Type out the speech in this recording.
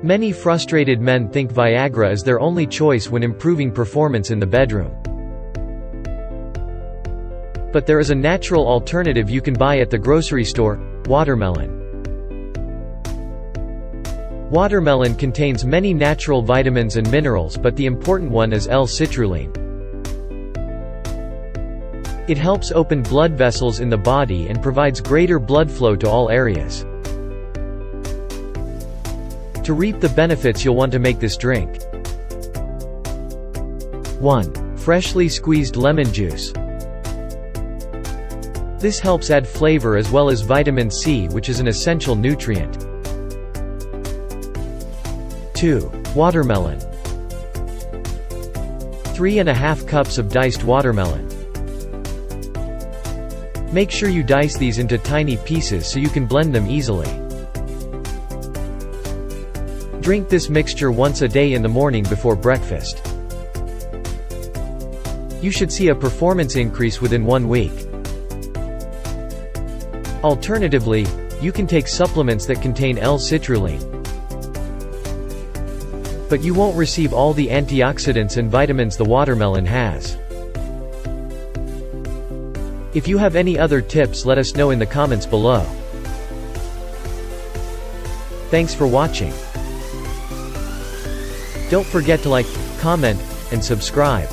Many frustrated men think Viagra is their only choice when improving performance in the bedroom. But there is a natural alternative you can buy at the grocery store: watermelon. Watermelon contains many natural vitamins and minerals, but the important one is l-citrulline. It helps open blood vessels in the body and provides greater blood flow to all areas. To reap the benefits, you'll want to make this drink. 1. Freshly squeezed lemon juice. This helps add flavor as well as vitamin C, which is an essential nutrient. 2. Watermelon. 3½ cups of diced watermelon. Make sure you dice these into tiny pieces so you can blend them easily. Drink this mixture once a day in the morning before breakfast. You should see a performance increase within 1 week. Alternatively, you can take supplements that contain l-citrulline. But you won't receive all the antioxidants and vitamins the watermelon has. If you have any other tips, let us know in the comments below. Thanks for watching. Don't forget to like, comment, and subscribe.